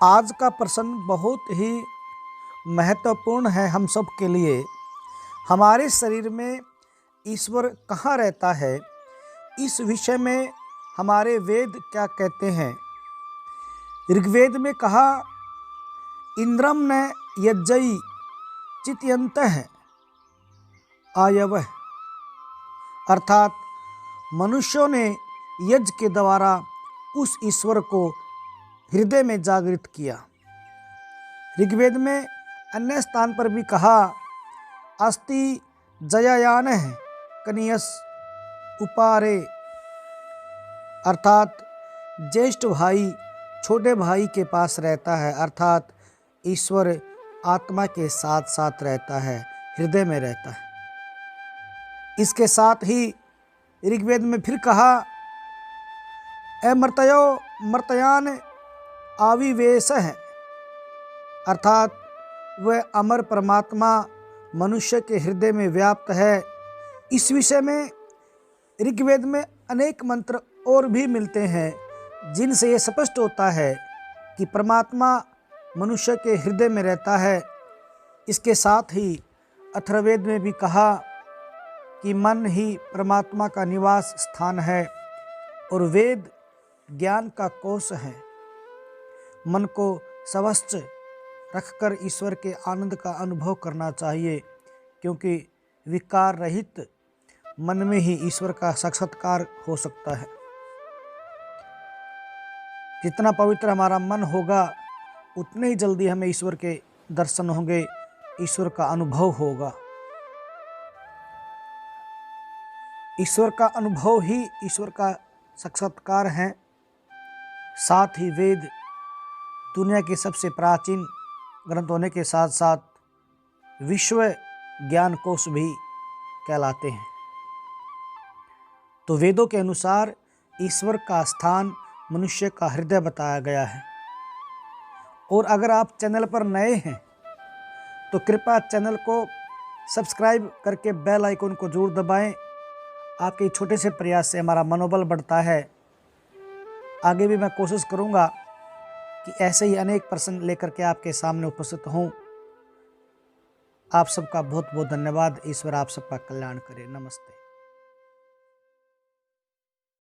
आज का प्रश्न बहुत ही महत्वपूर्ण है हम सब के लिए। हमारे शरीर में ईश्वर कहाँ रहता है, इस विषय में हमारे वेद क्या कहते हैं। ऋग्वेद में कहा, इंद्रम न यज्जयि चितयन्तः आयवः, अर्थात मनुष्यों ने यज्ञ के द्वारा उस ईश्वर को हृदय में जागृत किया। ऋग्वेद में अन्य स्थान पर भी कहा, अस्ति जयायानः कनियस उपारे, अर्थात ज्येष्ठ भाई छोटे भाई के पास रहता है, अर्थात ईश्वर आत्मा के साथ साथ रहता है, हृदय में रहता है। इसके साथ ही ऋग्वेद में फिर कहा, अमर्त्यो मर्त्यान आविवेशः, अर्थात वह अमर परमात्मा मनुष्य के हृदय में व्याप्त है। इस विषय में ऋग्वेद में अनेक मंत्र और भी मिलते हैं जिनसे ये स्पष्ट होता है कि परमात्मा मनुष्य के हृदय में रहता है। इसके साथ ही अथर्ववेद में भी कहा कि मन ही परमात्मा का निवास स्थान है और वेद ज्ञान का कोश है। मन को स्वस्थ रखकर ईश्वर के आनंद का अनुभव करना चाहिए, क्योंकि विकार रहित मन में ही ईश्वर का साक्षात्कार हो सकता है। जितना पवित्र हमारा मन होगा, उतने ही जल्दी हमें ईश्वर के दर्शन होंगे, ईश्वर का अनुभव होगा। ईश्वर का अनुभव ही ईश्वर का साक्षात्कार है। साथ ही वेद दुनिया के सबसे प्राचीन ग्रंथ होने के साथ साथ विश्व ज्ञान कोश भी कहलाते हैं। तो वेदों के अनुसार ईश्वर का स्थान मनुष्य का हृदय बताया गया है। और अगर आप चैनल पर नए हैं तो कृपया चैनल को सब्सक्राइब करके बेल आइकन को जरूर दबाएं। आपके छोटे से प्रयास से हमारा मनोबल बढ़ता है। आगे भी मैं कोशिश करूंगा कि ऐसे ही अनेक प्रश्न लेकर के आपके सामने उपस्थित हूं। आप सबका बहुत बहुत धन्यवाद। ईश्वर आप सबका कल्याण करे। नमस्ते।